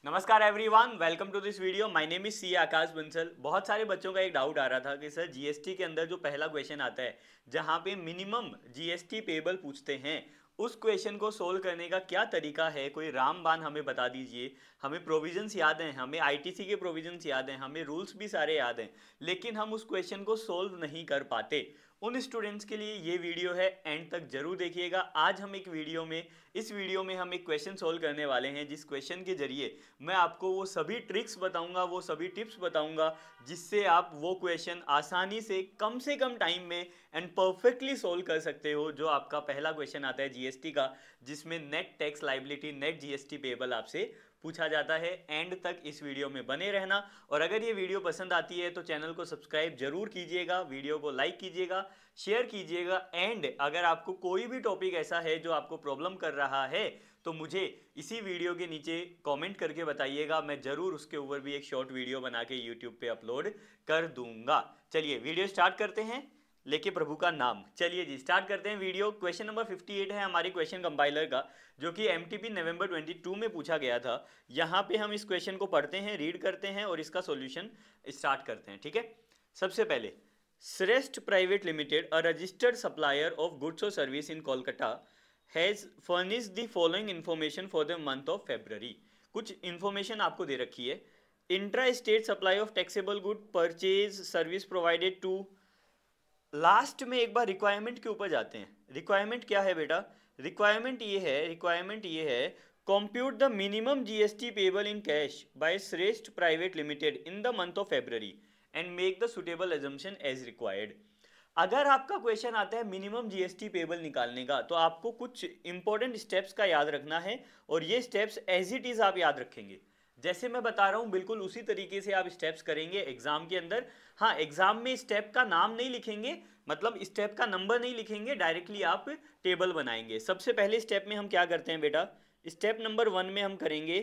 नमस्कार everyone, welcome to this video. My name is C आकाश बंसल। बहुत सारे बच्चों का एक डाउट आ रहा था कि सर जीएसटी के अंदर जो पहला क्वेश्चन आता है जहां पे मिनिमम जीएसटी पेबल पूछते हैं, उस क्वेश्चन को सोल्व करने का क्या तरीका है, कोई रामबाण हमें बता दीजिए। हमें प्रोविजंस याद हैं, हमें आईटीसी के प्रोविजंस याद हैं, हमें रूल्स भी सारे याद हैं, लेकिन हम उस क्वेश्चन को सोल्व नहीं कर पाते। उन स्टूडेंट्स के लिए ये वीडियो है, एंड तक जरूर देखिएगा। आज हम इस वीडियो में हम एक क्वेश्चन सोल्व करने वाले हैं, जिस क्वेश्चन के जरिए मैं आपको वो सभी ट्रिक्स बताऊंगा, वो सभी टिप्स बताऊंगा, जिससे आप वो क्वेश्चन आसानी से कम टाइम में एंड परफेक्टली सोल्व कर सकते हो। जो आपका पहला क्वेश्चन आता है जीएसटी का, जिसमें net tax liability, net GST payable आपसे पूछा जाता है। एंड तक इस वीडियो में बने रहना, और अगर ये वीडियो पसंद आती है तो चैनल को सब्सक्राइब जरूर कीजिएगा, वीडियो को लाइक कीजिएगा, शेयर कीजिएगा। एंड अगर आपको कोई भी टॉपिक ऐसा है जो आपको प्रॉब्लम कर रहा है तो मुझे इसी वीडियो के नीचे कमेंट करके बताइएगा, मैं जरूर उसके ऊपर भी एक शॉर्ट वीडियो बना के यूट्यूब पे अपलोड कर दूंगा। चलिए वीडियो स्टार्ट करते हैं, लेके प्रभु का नाम। चलिए जी स्टार्ट करते हैं वीडियो। क्वेश्चन नंबर 58 है हमारी क्वेश्चन कंपाइलर का, जो कि एमटीपी नवंबर 22 में पूछा गया था। यहाँ पे हम इस क्वेश्चन को पढ़ते हैं, रीड करते हैं और इसका सॉल्यूशन स्टार्ट करते हैं। ठीक है, सबसे पहले Shreshtha private limited, a registered supplier of goods और service in Kolkata, has furnished the following information for the month of February. कुछ इंफॉर्मेशन आपको दे रखी है। Intra state supply of taxable good, purchase service provided to. Last में एक बार requirement के ऊपर जाते हैं। रिक्वायरमेंट क्या है बेटा? रिक्वायरमेंट ये है compute the minimum GST payable in cash by Shreshtha private limited in the month of February and make the suitable assumption as required. अगर आपका क्वेश्चन आता है मिनिमम जीएसटी पेबल निकालने का, तो आपको कुछ इंपॉर्टेंट स्टेप्स का याद रखना है, और ये स्टेप्स एज इट इज आप याद रखेंगे। जैसे मैं बता रहा हूं बिल्कुल उसी तरीके से आप स्टेप्स करेंगे एग्जाम के अंदर। हाँ, एग्जाम में स्टेप का नाम नहीं लिखेंगे, मतलब स्टेप का नंबर नहीं लिखेंगे, डायरेक्टली आप टेबल बनाएंगे। सबसे पहले स्टेप में हम क्या करते हैं बेटा? स्टेप नंबर 1 में हम करेंगे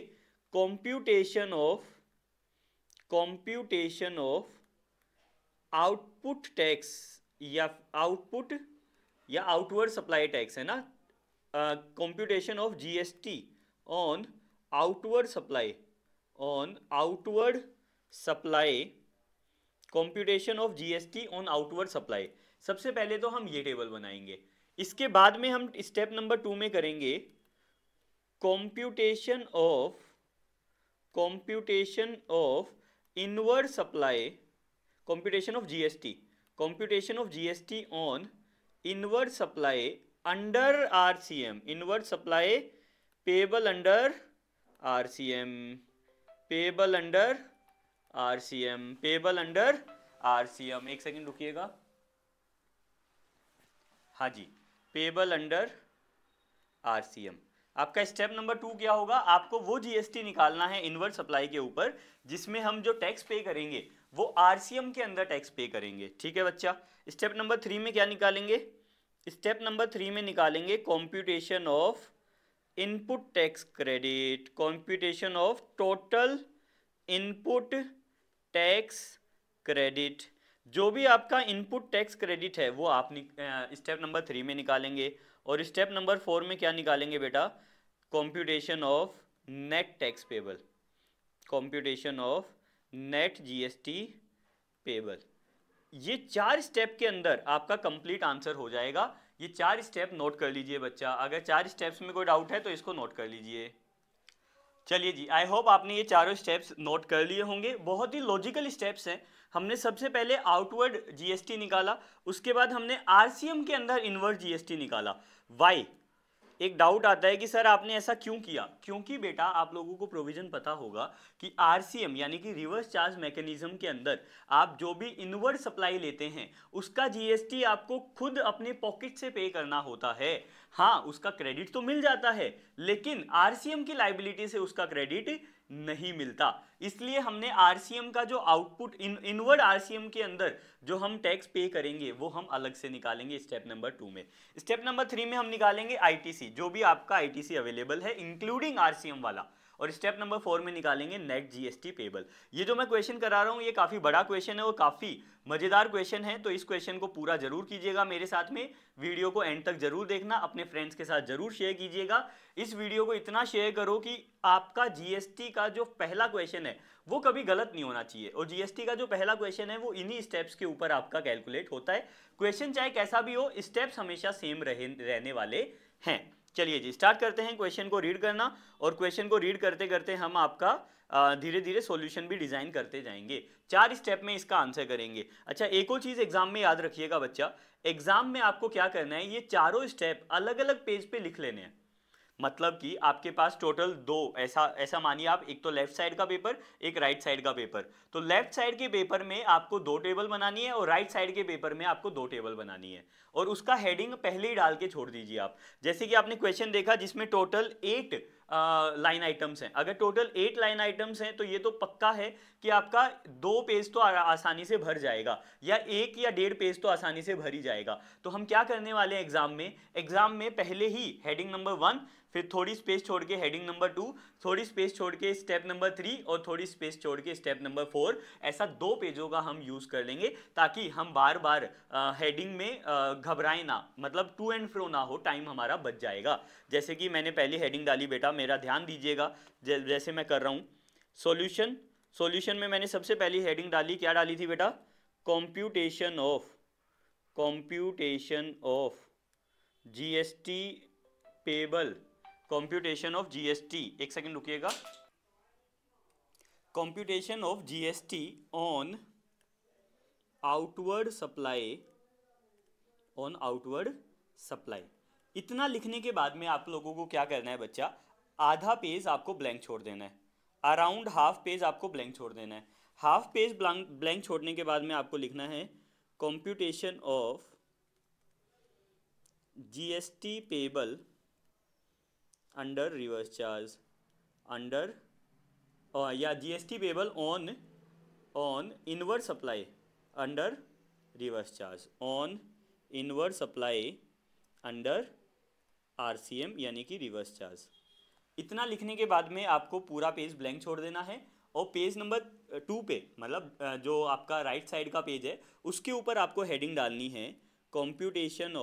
कॉम्प्यूटेशन ऑफ आउटपुट टैक्स या आउटवर्ड सप्लाई टैक्स, है ना। Computation of GST on outward supply computation of GST on outward supply. सबसे पहले तो हम ये टेबल बनाएंगे। इसके बाद में हम स्टेप नंबर 2 में करेंगे computation of inward supply, computation of GST on inward supply under RCM, inward supply payable under RCM. एक सेकंड रुकिएगा। हाँ जी, पेबल अंडर आरसीएम। आपका स्टेप नंबर 2 क्या होगा? आपको वो जीएसटी निकालना है इनवर्ड सप्लाई के ऊपर जिसमें हम जो टैक्स पे करेंगे वो आरसीएम के अंदर टैक्स पे करेंगे। ठीक है बच्चा। स्टेप नंबर 3 में क्या निकालेंगे? स्टेप नंबर 3 में निकालेंगे computation of input tax credit, computation of total input tax credit. जो भी आपका इनपुट टैक्स क्रेडिट है वो आप स्टेप नंबर 3 में निकालेंगे। और स्टेप नंबर 4 में क्या निकालेंगे बेटा? Computation of net tax payable, computation of net GST payable. ये 4 स्टेप के अंदर आपका कंप्लीट आंसर हो जाएगा। ये 4 स्टेप नोट कर लीजिए बच्चा। अगर 4 स्टेप्स में कोई डाउट है तो इसको नोट कर लीजिए। चलिए जी, आई होप आपने ये चारों स्टेप्स नोट कर लिए होंगे। बहुत ही लॉजिकल स्टेप्स हैं। हमने सबसे पहले आउटवर्ड जीएसटी निकाला, उसके बाद हमने आरसीएम के अंदर इनवर्ड जीएसटी निकाला। वाई? एक डाउट आता है कि सर आपने ऐसा क्यों किया? क्योंकि बेटा आप लोगों को प्रोविजन पता होगा कि आरसीएम यानी कि रिवर्स चार्ज मैकेनिज्म के अंदर आप जो भी इनवर्ड सप्लाई लेते हैं उसका जीएसटी आपको खुद अपने पॉकेट से पे करना होता है। हाँ, उसका क्रेडिट तो मिल जाता है, लेकिन आरसीएम की लायबिलिटी से उसका क्रेडिट नहीं मिलता। इसलिए हमने आरसीएम का जो आउटपुट इनवर्ड आरसीएम के अंदर जो हम टैक्स पे करेंगे वो हम अलग से निकालेंगे स्टेप नंबर 2 में। स्टेप नंबर 3 में हम निकालेंगे आईटीसी, जो भी आपका आईटीसी अवेलेबल है इंक्लूडिंग आरसीएम वाला। और स्टेप नंबर 4 में निकालेंगे नेट जीएसटी पेबल। ये जो मैं क्वेश्चन करा रहा हूँ ये काफ़ी बड़ा क्वेश्चन है और काफ़ी मज़ेदार क्वेश्चन है, तो इस क्वेश्चन को पूरा जरूर कीजिएगा मेरे साथ में। वीडियो को एंड तक जरूर देखना, अपने फ्रेंड्स के साथ जरूर शेयर कीजिएगा। इस वीडियो को इतना शेयर करो कि आपका जीएसटी का जो पहला क्वेश्चन है वो कभी गलत नहीं होना चाहिए, और जीएसटी का जो पहला क्वेश्चन है वो इन्हीं स्टेप्स के ऊपर आपका कैलकुलेट होता है। क्वेश्चन चाहे कैसा भी हो, स्टेप्स हमेशा सेम रहने वाले हैं। चलिए जी स्टार्ट करते हैं क्वेश्चन को रीड करना, और क्वेश्चन को रीड करते करते हम आपका धीरे धीरे सॉल्यूशन भी डिजाइन करते जाएंगे। 4 स्टेप में इसका आंसर करेंगे। अच्छा एक और चीज एग्जाम में याद रखिएगा बच्चा, एग्जाम में आपको क्या करना है, ये चारों स्टेप अलग अलग पेज पे लिख लेने हैं। मतलब कि आपके पास टोटल 2 ऐसा मानिए आप, एक तो लेफ्ट साइड का पेपर, एक राइट साइड का पेपर। तो लेफ्ट साइड के पेपर में आपको 2 टेबल बनानी है और राइट साइड के पेपर में आपको 2 टेबल बनानी है, और उसका हेडिंग पहले ही डाल के छोड़ दीजिए आप। जैसे कि आपने क्वेश्चन देखा जिसमें टोटल 8 लाइन आइटम्स हैं। अगर टोटल 8 लाइन आइटम्स हैं तो ये तो पक्का है कि आपका 2 पेज तो आसानी से भर जाएगा, या 1 या 1.5 पेज तो आसानी से भर ही जाएगा। तो हम क्या करने वाले हैं एग्जाम में पहले ही हेडिंग नंबर 1, फिर थोड़ी स्पेस छोड़ के हेडिंग नंबर 2, थोड़ी स्पेस छोड़ के स्टेप नंबर 3 और थोड़ी स्पेस छोड़ के स्टेप नंबर 4, ऐसा 2 पेजों का हम यूज कर लेंगे ताकि हम बार बार हेडिंग में घबराएं ना, मतलब टू एंड फ्रो ना हो, टाइम हमारा बच जाएगा। जैसे कि मैंने पहली हेडिंग डाली बेटा, मेरा ध्यान दीजिएगा जैसे मैं कर रहा हूं। सॉल्यूशन में मैंने सबसे पहली हेडिंग डाली, क्या डाली थी बेटा, computation of GST payable, computation of GST, एक सेकंड रुकिएगा, computation of GST on outward supply. इतना लिखने के बाद में आप लोगों को क्या करना है बच्चा, आधा पेज आपको ब्लैंक छोड़ देना है, अराउंड हाफ पेज आपको ब्लैंक छोड़ देना है। हाफ पेज ब्लैंक छोड़ने के बाद में आपको लिखना है computation of GST payable under reverse charge, या GST payable on inward supply under reverse charge, on inward supply under RCM यानी कि रिवर्स चार्ज। इतना लिखने के बाद में आपको पूरा पेज ब्लैंक छोड़ देना है, और पेज नंबर 2 पे, मतलब जो आपका राइट साइड का पेज है उसके ऊपर आपको हेडिंग डालनी है computation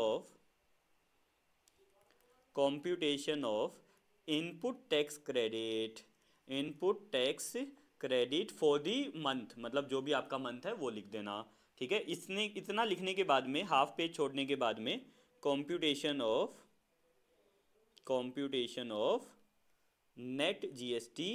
of input tax credit for the month, मतलब जो भी आपका मंथ है वो लिख देना। ठीक है, इतना लिखने के बाद में, हाफ पेज छोड़ने के बाद में, computation of net GST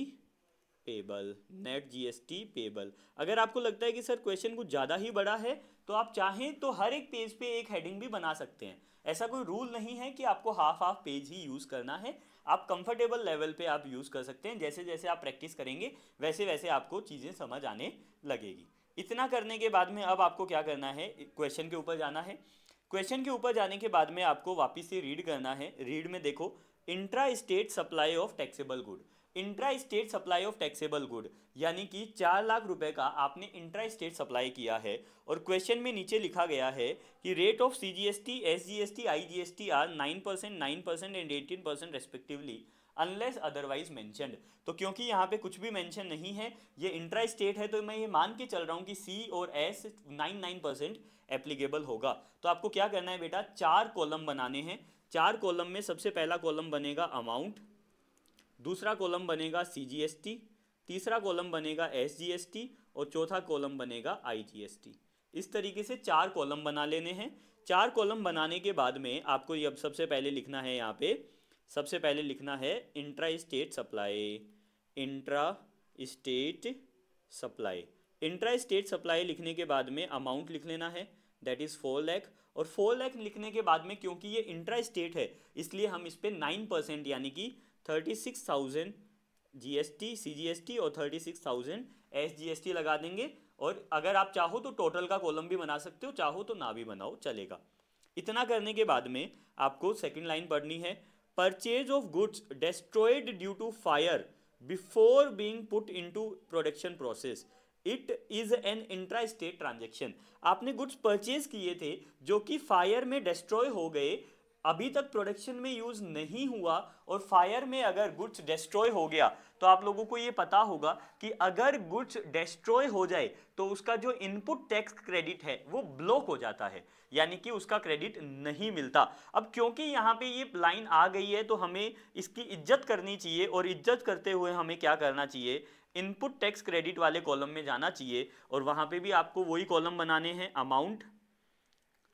payable. अगर आपको लगता है कि सर क्वेश्चन कुछ ज़्यादा ही बड़ा है तो आप चाहें तो हर एक पेज पे एक हेडिंग भी बना सकते हैं। ऐसा कोई रूल नहीं है कि आपको हाफ पेज ही यूज़ करना है, आप कंफर्टेबल लेवल पे आप यूज़ कर सकते हैं। जैसे जैसे आप प्रैक्टिस करेंगे वैसे वैसे आपको चीज़ें समझ आने लगेगी। इतना करने के बाद में अब आपको क्या करना है, क्वेश्चन के ऊपर जाना है। क्वेश्चन के ऊपर जाने के बाद में आपको वापस से रीड करना है। रीड में देखो, intra state supply of taxable good, intra state supply of taxable good यानी कि 4 लाख रुपए का आपने इंट्रा स्टेट सप्लाई किया है, और क्वेश्चन में नीचे लिखा गया है कि rate of CGST, SGST, IGST are 9%, 9% and 18% respectively unless otherwise mentioned. तो क्योंकि यहाँ पे कुछ भी मेंशन नहीं है, ये इंट्रा स्टेट है, तो मैं ये मान के चल रहा हूँ कि सी और एस 9% एप्लीकेबल होगा। तो आपको क्या करना है बेटा, 4 कॉलम बनाने हैं। 4 कॉलम में सबसे पहला कॉलम बनेगा अमाउंट, दूसरा कॉलम बनेगा सीजीएसटी, तीसरा कॉलम बनेगा एसजीएसटी और चौथा कॉलम बनेगा आईजीएसटी। इस तरीके से 4 कॉलम बना लेने हैं। 4 कॉलम बनाने के बाद में आपको अब सबसे पहले लिखना है, यहाँ पे सबसे पहले लिखना है इंट्रा स्टेट सप्लाई लिखने के बाद में अमाउंट लिख लेना है, दैट इज 4 लाख। और 4 लाख लिखने के बाद में, क्योंकि ये इंट्रा स्टेट है इसलिए हम इस पे 9% यानी कि 36,000 जीएसटी, सीजीएसटी और 36,000 एसजीएसटी लगा देंगे। और अगर आप चाहो तो टोटल का कॉलम भी बना सकते हो, चाहो तो ना भी बनाओ चलेगा। इतना करने के बाद में आपको सेकंड लाइन पढ़नी है, purchase of goods destroyed due to fire before being put into production process, it is an intra state transaction. आपने गुड्स परचेज किए थे जो कि फायर में डिस्ट्रॉय हो गए, अभी तक प्रोडक्शन में यूज नहीं हुआ, और फायर में अगर गुड्स डिस्ट्रॉय हो गया तो आप लोगों को ये पता होगा कि अगर गुड्स डिस्ट्रॉय हो जाए तो उसका जो इनपुट टैक्स क्रेडिट है वो ब्लॉक हो जाता है, यानी कि उसका क्रेडिट नहीं मिलता। अब क्योंकि यहाँ पे ये लाइन आ गई है तो हमें इसकी इज्जत करनी चाहिए, और इज्जत करते हुए हमें क्या करना चाहिए, इनपुट टैक्स क्रेडिट वाले कॉलम में जाना चाहिए, और वहां पे भी आपको वही कॉलम बनाने हैं,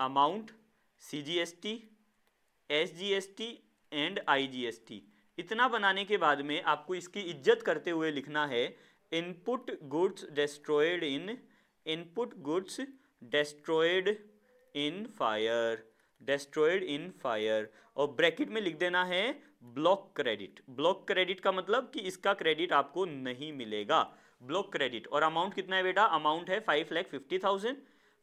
amount CGST, SGST and IGST। इतना बनाने के बाद में आपको इसकी इज्जत करते हुए लिखना है input goods destroyed in fire, और ब्रैकेट में लिख देना है ब्लॉक क्रेडिट का मतलब कि इसका क्रेडिट आपको नहीं मिलेगा, ब्लॉक क्रेडिट। और अमाउंट कितना है बेटा, अमाउंट है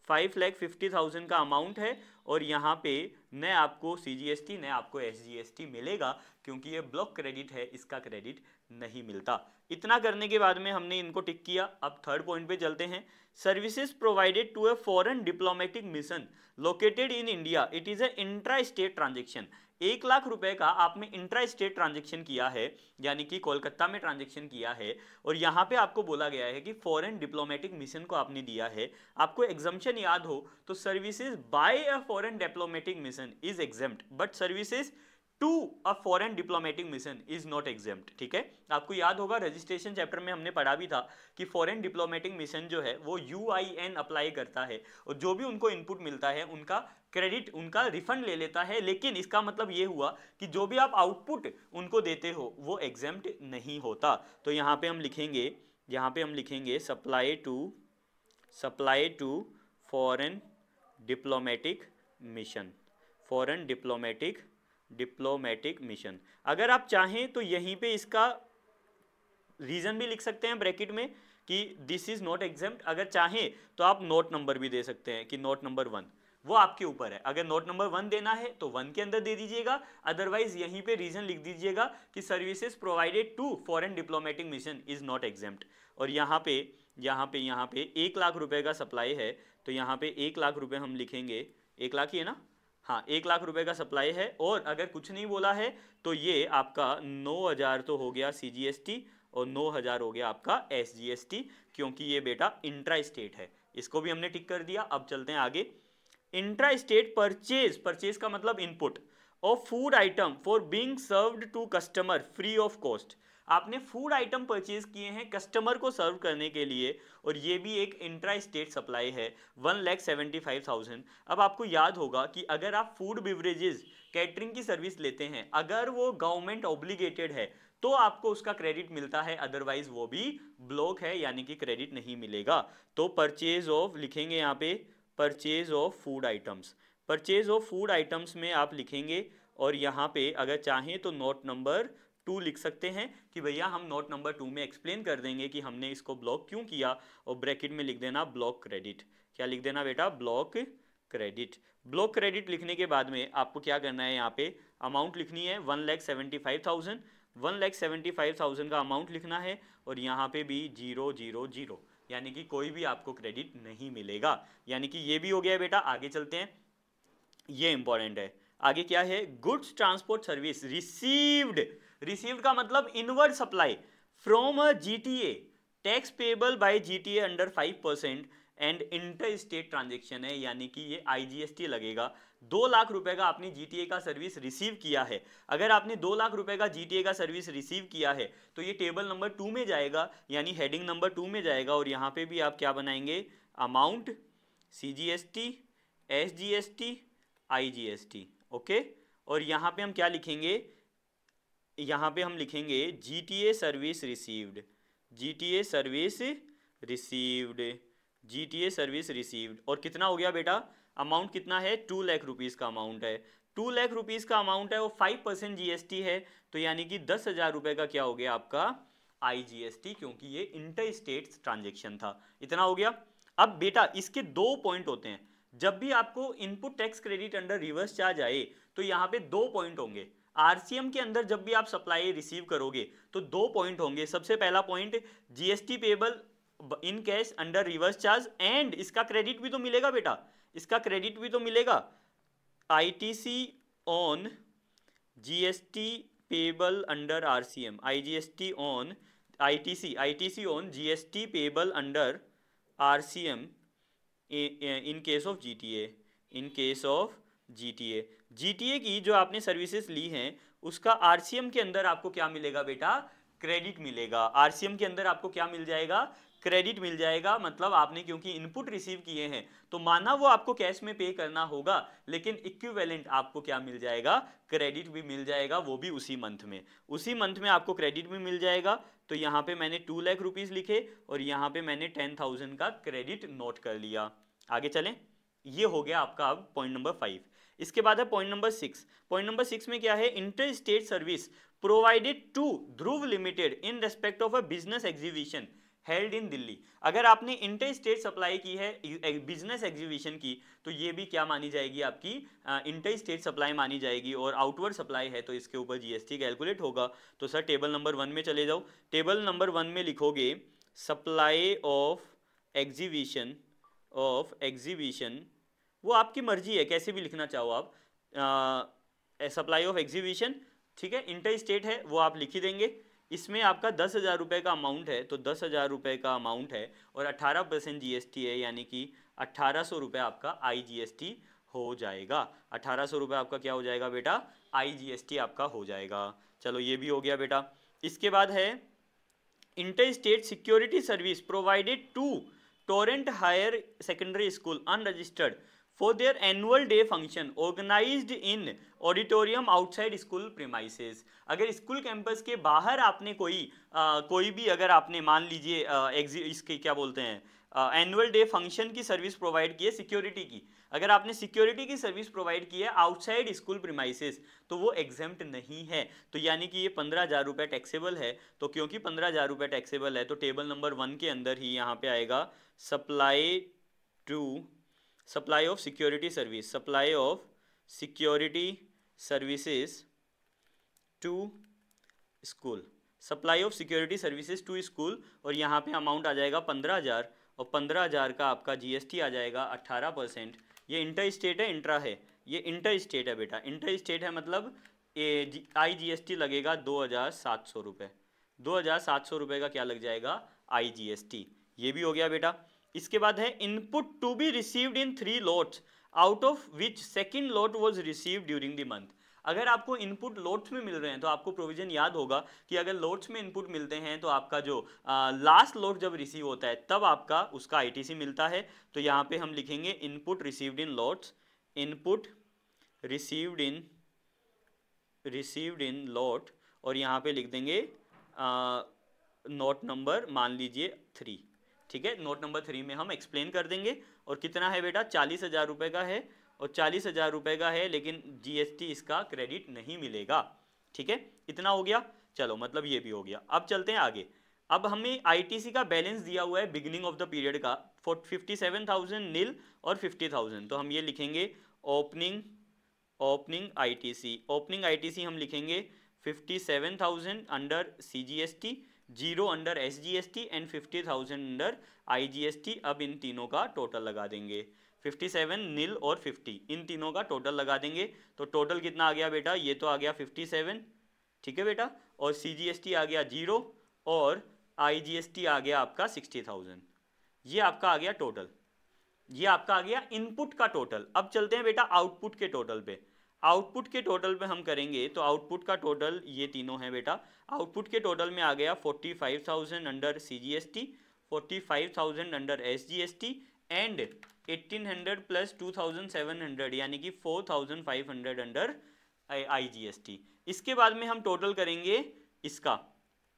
5,50,000 का अमाउंट है, और यहाँ पे न आपको CGST न आपको SGST मिलेगा, क्योंकि ये ब्लॉक क्रेडिट है, इसका क्रेडिट नहीं मिलता। इतना करने के बाद में हमने इनको टिक किया। अब थर्ड पॉइंट पे चलते हैं। Services provided to a foreign diplomatic mission located in India, it is a intra state transaction. 1 lakh रुपए का आपने इंट्रा स्टेट ट्रांजेक्शन किया है, यानी कि कोलकाता में ट्रांजेक्शन किया है, और यहाँ पे आपको बोला गया है कि फॉरेन डिप्लोमेटिक मिशन को आपने दिया है। आपको एग्जम्पशन याद हो तो services by a foreign diplomatic mission is exempt, but services to a foreign diplomatic mission is not exempt. ठीक है, आपको याद होगा रजिस्ट्रेशन चैप्टर में हमने पढ़ा भी था कि फॉरेन डिप्लोमेटिक मिशन जो है वो UIN अप्लाई करता है, और जो भी उनको इनपुट मिलता है उनका क्रेडिट, उनका रिफंड ले लेता है। लेकिन इसका मतलब ये हुआ कि जो भी आप आउटपुट उनको देते हो वो एग्जेम्प्ट नहीं होता। तो यहाँ पे हम लिखेंगे supply to foreign diplomatic mission. अगर आप चाहें तो यहीं पे इसका रीजन भी लिख सकते हैं ब्रैकेट में कि दिस इज नॉट एग्जेम्प्ट। अगर चाहें तो आप नोट नंबर भी दे सकते हैं कि नोट नंबर 1, वो आपके ऊपर है। अगर नोट नंबर 1 देना है तो 1 के अंदर दे दीजिएगा, अदरवाइज यहीं पे रीजन लिख दीजिएगा कि services provided to foreign diplomatic mission is not exempt. और यहाँ पे 1 लाख रुपए का सप्लाई है, तो यहाँ पे 1 लाख रुपए हम लिखेंगे, 1 लाख ही है ना, हाँ 1 लाख रुपए का सप्लाई है। और अगर कुछ नहीं बोला है तो ये आपका 9,000 तो हो गया CGST और 9,000 हो गया आपका SGST, क्योंकि ये बेटा इंट्रा स्टेट है। इसको भी हमने टिक कर दिया। अब चलते हैं आगे। इंट्रा स्टेट परचेज का मतलब input of food item for being served to customer free of cost. आपने फूड आइटम परचेज किए हैं कस्टमर को सर्व करने के लिए, और ये भी एक इंट्रा स्टेट सप्लाई है 1,75,000। अब आपको याद होगा कि अगर आप फूड बिवरेजेस कैटरिंग की सर्विस लेते हैं, अगर वो गवर्नमेंट ऑब्लिगेटेड है तो आपको उसका क्रेडिट मिलता है, अदरवाइज वो भी ब्लॉक है, यानी कि क्रेडिट नहीं मिलेगा। तो परचेज ऑफ लिखेंगे यहाँ पे, परचेज ऑफ फूड आइटम्स में आप लिखेंगे, और यहाँ पे अगर चाहें तो नोट नंबर 2 लिख सकते हैं कि भैया हम नोट नंबर 2 में एक्सप्लेन कर देंगे कि हमने इसको ब्लॉक क्यों किया, और ब्रैकेट में लिख देना ब्लॉक क्रेडिट। क्या लिख देना बेटा, ब्लॉक क्रेडिट लिखने के बाद में आपको क्या करना है, यहाँ पे अमाउंट लिखनी है 1,75,000 का अमाउंट लिखना है, और यहाँ पे भी 000, यानी कि कोई भी आपको क्रेडिट नहीं मिलेगा। यानी कि ये भी हो गया बेटा। आगे चलते हैं, ये इंपॉर्टेंट है। आगे क्या है, गुड्स ट्रांसपोर्ट सर्विस रिसीव्ड का मतलब inward supply from a GTA, tax payable by GTA under 5% and inter state transaction है, यानी कि ये IGST लगेगा। 2 लाख रुपए का आपने GTA का सर्विस रिसीव किया है। अगर आपने 2 लाख रुपए का GTA का सर्विस रिसीव किया है तो ये टेबल नंबर 2 में जाएगा, यानी हेडिंग नंबर 2 में जाएगा, और यहाँ पे भी आप क्या बनाएंगे, amount CGST, SGST, IGST, okay. और यहाँ पे हम क्या लिखेंगे, यहाँ पे हम लिखेंगे GTA सर्विस रिसीव्ड, और कितना हो गया बेटा, अमाउंट कितना है, 2 लाख रुपीस का अमाउंट है, 2 लाख रुपीस का अमाउंट है, और 5% GST है, तो यानी कि 10,000 रुपए का क्या हो गया आपका IGST, क्योंकि ये इंटर स्टेट ट्रांजेक्शन था। इतना हो गया। अब बेटा इसके 2 पॉइंट होते हैं। जब भी आपको input tax credit under reverse charge आए तो यहाँ पे 2 पॉइंट होंगे। RCM के अंदर जब भी आप सप्लाई रिसीव करोगे तो 2 पॉइंट होंगे। सबसे पहला point GST payable in cash under reverse charge, and इसका क्रेडिट भी तो मिलेगा बेटा, इसका क्रेडिट भी तो मिलेगा। ITC on GST payable under RCM, IGST on ITC on GST payable under RCM in case of GTA, in case of GTA की जो आपने सर्विसेज ली हैं उसका RCM के अंदर आपको क्या मिलेगा बेटा, क्रेडिट मिलेगा। RCM के अंदर आपको क्या मिल जाएगा, क्रेडिट मिल जाएगा। मतलब आपने क्योंकि इनपुट रिसीव किए हैं तो माना वो आपको कैश में पे करना होगा, लेकिन इक्विवेलेंट आपको क्या मिल जाएगा, क्रेडिट भी मिल जाएगा, वो भी उसी मंथ में आपको क्रेडिट भी मिल जाएगा। तो यहाँ पे मैंने 2 लाख रुपीज लिखे और यहाँ पे मैंने 10,000 का क्रेडिट नोट कर लिया। आगे चलें, ये हो गया आपका अब पॉइंट नंबर 5। इसके बाद है पॉइंट नंबर 6। पॉइंट नंबर 6 में क्या है, inter state service provided to Dhruv limited in respect of a business exhibition held in Delhi. अगर आपने इंटर स्टेट सप्लाई की है बिजनेस एग्जीबिशन की तो ये भी क्या मानी जाएगी, आपकी इंटर स्टेट सप्लाई मानी जाएगी। और आउटवर्ड सप्लाई है तो इसके ऊपर जीएसटी कैलकुलेट होगा। तो सर टेबल नंबर 1 में चले जाओ। टेबल नंबर 1 में लिखोगे सप्लाई ऑफ एग्जीबिशन, वो आपकी मर्जी है कैसे भी लिखना चाहो आप, सप्लाई ऑफ एग्जीबिशन, ठीक है, इंटर स्टेट है वो आप लिख ही देंगे। इसमें आपका 10,000 रुपये का अमाउंट है तो 10,000 रुपये का अमाउंट है और 18% जीएसटी है, यानी कि 1800 रुपये आपका IGST हो जाएगा। 1800 रुपये आपका क्या हो जाएगा बेटा, IGST आपका हो जाएगा। चलो ये भी हो गया बेटा। इसके बाद है inter state security service provided to Torrent higher secondary school unregistered for their annual day function organized in auditorium outside school premises। अगर स्कूल कैंपस के बाहर आपने कोई भी अगर आपने मान लीजिए इसके क्या बोलते हैं एनुअल डे फंक्शन की सर्विस प्रोवाइड की है सिक्योरिटी की, अगर आपने सिक्योरिटी की सर्विस प्रोवाइड की है आउटसाइड स्कूल प्रीमाइसेस तो वो एग्जेम्प्ट नहीं है। तो यानी कि ये 15,000 रुपये टैक्सेबल है। तो क्योंकि 15,000 रुपये टैक्सेबल है तो टेबल नंबर 1 के अंदर ही यहाँ पे आएगा supply of security service, supply of security services to school, supply of security services to school. और यहाँ पे अमाउंट आ जाएगा 15,000 और 15,000 का आपका जीएसटी आ जाएगा 18%। ये इंटर स्टेट है, इंट्रा है, ये इंटर स्टेट है बेटा, इंटर स्टेट है मतलब IGST लगेगा 2,700 रुपये, 2,700 रुपये का क्या लग जाएगा IGST। ये भी हो गया बेटा। इसके बाद है input to be received in 3 lots out of which second lot was received during the month. अगर आपको इनपुट लॉट्स में मिल रहे हैं तो आपको प्रोविजन याद होगा कि अगर लॉट्स में इनपुट मिलते हैं तो आपका जो लास्ट लॉट जब रिसीव होता है तब आपका उसका ITC मिलता है। तो यहाँ पे हम लिखेंगे input received in lots, input received in lot और यहाँ पे लिख देंगे नोट नंबर मान लीजिए 3, ठीक है, नोट नंबर 3 में हम एक्सप्लेन कर देंगे। और कितना है बेटा, 40,000 रुपये का है और 40,000 रुपये का है, लेकिन GST इसका क्रेडिट नहीं मिलेगा, ठीक है, इतना हो गया। चलो मतलब ये भी हो गया। अब चलते हैं आगे। अब हमें ITC का बैलेंस दिया हुआ है बिगिनिंग ऑफ द पीरियड का 57,000 नील और 50,000। तो हम ये लिखेंगे ओपनिंग ITC हम लिखेंगे 57,000 under CGST, 0 under SGST and 50,000 under IGST। अब इन तीनों का टोटल लगा देंगे, 57 नील और 50, इन तीनों का टोटल लगा देंगे। तो टोटल कितना आ गया बेटा, ये तो आ गया 57, ठीक है बेटा, और CGST आ गया 0 और IGST आ गया आपका 60,000। ये आपका आ गया टोटल, ये आपका आ गया इनपुट का टोटल। अब चलते हैं बेटा आउटपुट के टोटल पे। आउटपुट के टोटल पे हम करेंगे तो आउटपुट का टोटल ये तीनों हैं बेटा। आउटपुट के टोटल में आ गया 45,000 under CGST, 45,000 under SGST and 1,800 plus 2,700 यानी कि 4,500 अंडर IGST। इसके बाद में हम टोटल करेंगे इसका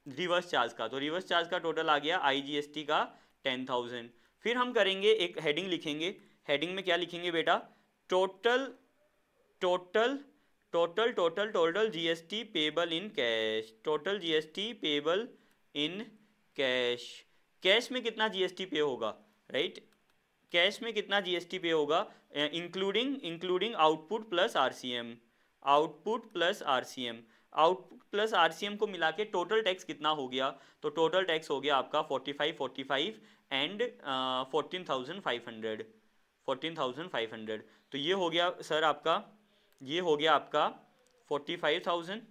रिवर्स चार्ज का। तो रिवर्स चार्ज का टोटल आ गया IGST का 10,000। फिर हम करेंगे एक हेडिंग लिखेंगे, हेडिंग में क्या लिखेंगे बेटा, total GST payable in cash, total GST payable in cash. Cash में कितना GST पे होगा, राइट, कैश में कितना GST पे होगा, including output plus RCM, output plus RCM को मिला के टोटल टैक्स कितना हो गया। तो टोटल टैक्स हो गया आपका 45 एंड 14,500। तो ये हो गया सर आपका, ये हो गया आपका 45,000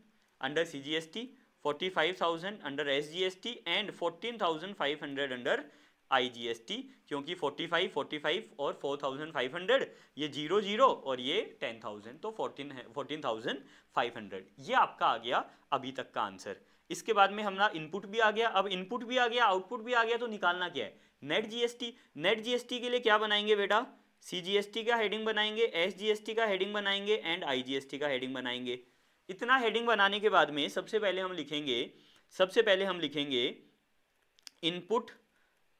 under CGST, 45,000 under SGST and 14,500 under IGST, क्योंकि 45 45 और 4,500 ये 0 0 और ये 10,000 तो 14,500 ये आपका आ गया अभी तक का आंसर। इसके बाद में हमारा इनपुट भी आ गया, अब इनपुट भी आ गया आउटपुट भी आ गया, तो निकालना क्या है नेट जीएसटी। नेट जीएसटी के लिए क्या बनाएंगे बेटा, CGST का हेडिंग बनाएंगे, SGST का हेडिंग बनाएंगे एंड IGST का हेडिंग बनाएंगे। इतना हेडिंग बनाने के बाद में सबसे पहले हम लिखेंगे input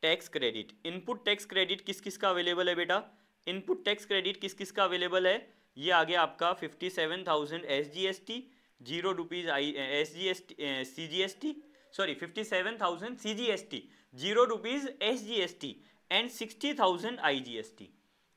tax credit. Input tax credit किस किस का अवेलेबल है बेटा, इनपुट टैक्स क्रेडिट किस किस का अवेलेबल है, ये आ गया आपका 57,000 SGST, 0 rupees CGST, sorry 57,000 CGST, 0 rupees SGST and 60,000 IGST।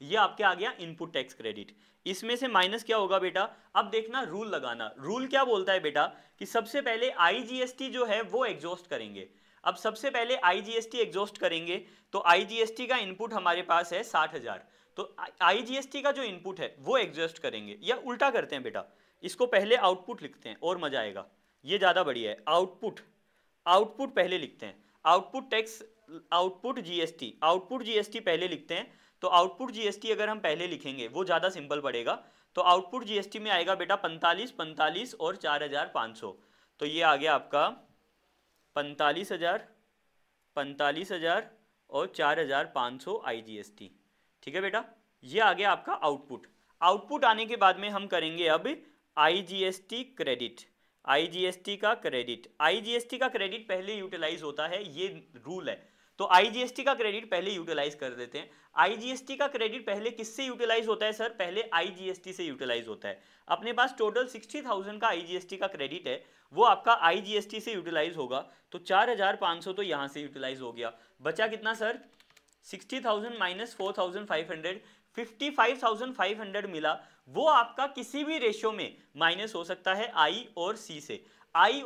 ये आपके आ गया इनपुट टैक्स क्रेडिट। इसमें से माइनस क्या होगा बेटा, अब देखना रूल लगाना। रूल क्या बोलता है बेटा कि सबसे पहले IGST जो है वो एग्जॉस्ट करेंगे। अब सबसे पहले IGST एग्जॉस्ट करेंगे तो IGST का इनपुट हमारे पास है 60,000, तो IGST का जो इनपुट है वो एग्जॉस्ट करेंगे, या उल्टा करते हैं बेटा, इसको पहले आउटपुट लिखते हैं और मजा आएगा, ये ज्यादा बढ़िया है। आउटपुट पहले लिखते हैं, आउटपुट GST पहले लिखते हैं। तो आउटपुट GST अगर हम पहले लिखेंगे वो ज्यादा सिंपल पड़ेगा, तो आउटपुट GST में आएगा बेटा 45 और 4,500, तो ये आ गया आपका 45,000 और 4,500 IGST। ठीक है बेटा, ये आ गया आपका आउटपुट। आउटपुट आने के बाद में हम करेंगे अब IGST क्रेडिट। IGST का क्रेडिट पहले यूटिलाइज होता है, ये रूल है, तो IGST का क्रेडिट पहले यूटिलाइज कर देते हैं। IGST का क्रेडिट पहले किससे यूटिलाइज होता है सर, पहले IGST से यूटिलाइज होता है। अपने पास टोटल 60,000 का IGST का क्रेडिट है, वो आपका IGST से यूटिलाइज होगा, तो 4,500 तो यहां से यूटिलाइज हो गया। बचा कितना सर, 60,000 माइनस 4,500, 55,500 मिला, वो आपका किसी भी रेशियो में माइनस हो सकता है I और C से, C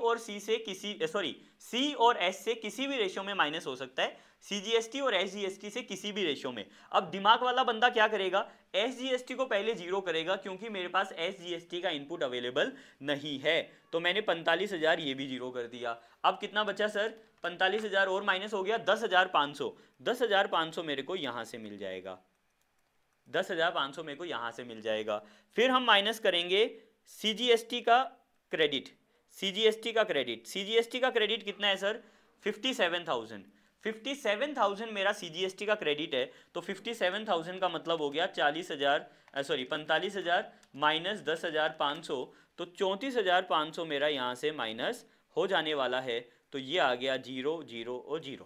और S से किसी भी रेशियो में माइनस हो सकता है, CGST और SGST से किसी भी रेशियो में। अब दिमाग वाला बंदा क्या करेगा, SGST को पहले जीरो करेगा, क्योंकि मेरे पास SGST का इनपुट अवेलेबल नहीं है, तो मैंने 45,000 ये भी जीरो कर दिया। अब कितना बचा सर, 45,000 और माइनस हो गया 10,500 मेरे को यहां से मिल जाएगा, 10,500 मेरे को यहां से मिल जाएगा। फिर हम माइनस करेंगे CGST का क्रेडिट। CGST का क्रेडिट कितना है सर, 57,000 मेरा CGST का क्रेडिट है, तो 57,000 का मतलब हो गया 45,000 माइनस 10,500, तो 34,500 मेरा यहाँ से माइनस हो जाने वाला है, तो ये आ गया 0 0 और 0।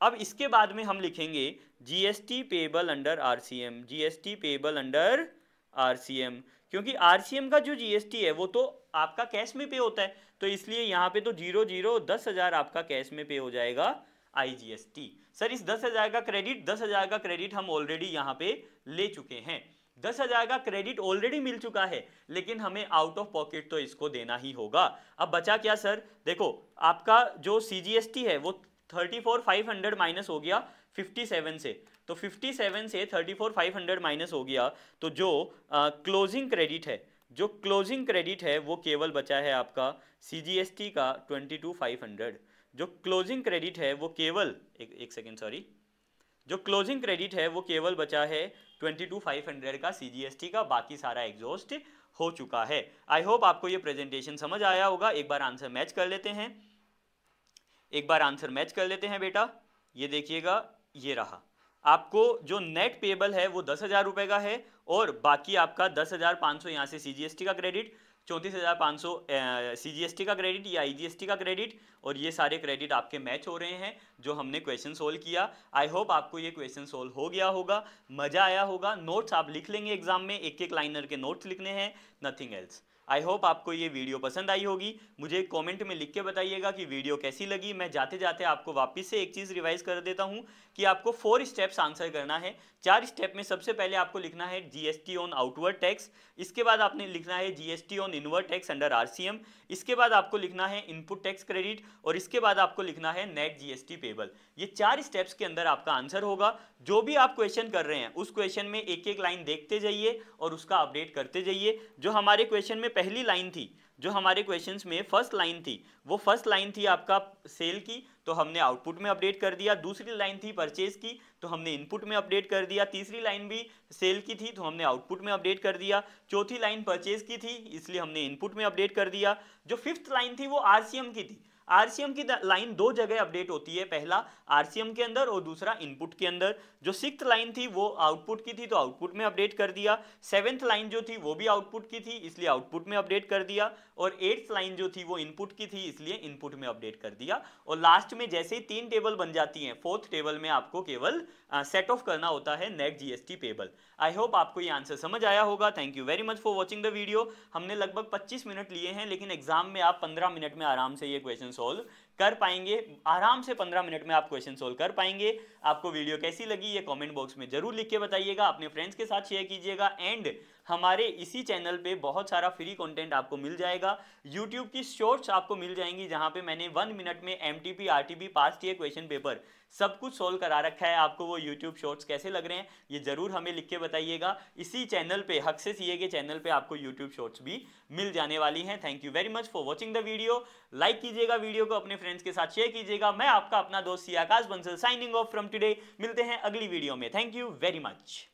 अब इसके बाद में हम लिखेंगे GST पेबल अंडर RCM, क्योंकि RCM का जो GST है वो तो आपका कैश में पे होता है, तो इसलिए यहाँ पे तो 0 0 10,000 आपका कैश में पे हो जाएगा IGST। सर इस 10,000 का क्रेडिट हम ऑलरेडी यहाँ पे ले चुके हैं, 10,000 का क्रेडिट ऑलरेडी मिल चुका है, लेकिन हमें आउट ऑफ पॉकेट तो इसको देना ही होगा। अब बचा क्या सर, देखो आपका जो CGST है वो 34,500 माइनस हो गया 57 से, तो 57 से 34,500 माइनस हो गया, तो जो क्लोजिंग क्रेडिट है वो केवल बचा है आपका CGST का 22,500। जो क्लोजिंग क्रेडिट है वो केवल जो क्लोजिंग क्रेडिट है वो केवल बचा है 22,500 का CGST का, बाकी सारा एग्जॉस्ट हो चुका है। आई होप आपको ये प्रेजेंटेशन समझ आया होगा। एक बार आंसर मैच कर लेते हैं, बेटा, ये देखिएगा, ये रहा आपको जो नेट पेबल है वो 10,000 रुपए का है, और बाकी आपका 10,500 यहाँ से CGST का क्रेडिट, 34,500 CGST का क्रेडिट या IGST का क्रेडिट, और ये सारे क्रेडिट आपके मैच हो रहे हैं जो हमने क्वेश्चन सोल्व किया। आई होप आपको ये क्वेश्चन सोल्व हो गया होगा, मजा आया होगा। नोट्स आप लिख लेंगे एग्जाम में, एक लाइनर के नोट्स लिखने हैं, नथिंग एल्स। आई होप आपको ये वीडियो पसंद आई होगी। मुझे कमेंट में लिख के बताइएगा कि वीडियो कैसी लगी। मैं जाते जाते आपको वापस से एक चीज़ रिवाइज कर देता हूँ कि आपको 4 स्टेप्स आंसर करना है। 4 स्टेप में सबसे पहले आपको लिखना है GST ऑन आउटवर्ड टैक्स, इसके बाद आपने लिखना है GST on inward tax under RCM, इसके बाद आपको लिखना है इनपुट टैक्स क्रेडिट, और इसके बाद आपको लिखना है नेट GST पेबल। ये 4 स्टेप्स के अंदर आपका आंसर होगा। जो भी आप क्वेश्चन कर रहे हैं उस क्वेश्चन में एक लाइन देखते जाइए और उसका अपडेट करते जाइए। जो हमारे क्वेश्चन में पहली लाइन थी जो हमारे क्वेश्चंस में फर्स्ट लाइन थी, वो फर्स्ट लाइन थी आपका सेल की, तो हमने आउटपुट में अपडेट कर दिया। दूसरी लाइन थी परचेज की, तो हमने इनपुट में अपडेट कर दिया। तीसरी लाइन भी सेल की थी, तो हमने आउटपुट में अपडेट कर दिया। चौथी लाइन परचेज की थी, इसलिए हमने इनपुट में अपडेट कर दिया। जो फिफ्थ लाइन थी वो आरसीएम की थी। आरसीएम की लाइन दो जगह अपडेट होती है, पहला आरसीएम के अंदर और दूसरा इनपुट के अंदर। जो सिक्स्थ लाइन थी वो आउटपुट की थी, तो आउटपुट में अपडेट कर दिया। सेवेंथ लाइन जो थी वो भी आउटपुट की थी, इसलिए आउटपुट में अपडेट कर दिया। और एट्थ लाइन जो थी वो इनपुट की थी, इसलिए इनपुट में अपडेट कर दिया। और लास्ट में जैसे ही तीन टेबल बन जाती हैं, फोर्थ टेबल में आपको केवल सेट ऑफ करना होता है net GST payable. I hope आपको ये आंसर समझ आया होगा। Thank you very much for watching the video. हमने लगभग 25 मिनट लिए हैं, लेकिन एग्जाम में आप 15 मिनट में आराम से ये क्वेश्चन सोल्व कर पाएंगे। आराम से 15 मिनट में आप क्वेश्चन सोल्व कर पाएंगे। आपको वीडियो कैसी लगी ये कमेंट बॉक्स में जरूर लिख के बताइएगा, अपने फ्रेंड्स के साथ शेयर कीजिएगा। एंड हमारे इसी चैनल पे बहुत सारा फ्री कंटेंट आपको मिल जाएगा। यूट्यूब की शॉर्ट्स आपको मिल जाएंगी, जहां पे मैंने 1 मिनट में MTP RTP past year question paper सब कुछ सोल्व करा रखा है। आपको वो यूट्यूब शॉर्ट्स कैसे लग रहे हैं ये जरूर हमें लिख के बताइएगा। इसी चैनल पे, हक से सीए के चैनल पे आपको यूट्यूब शॉर्ट्स भी मिल जाने वाली हैं। Thank you very much for watching the video. Like कीजिएगा वीडियो को, अपने फ्रेंड्स के साथ शेयर कीजिएगा। मैं आपका अपना दोस्त C Akash Bansal signing off from today. मिलते हैं अगली वीडियो में। Thank you very much.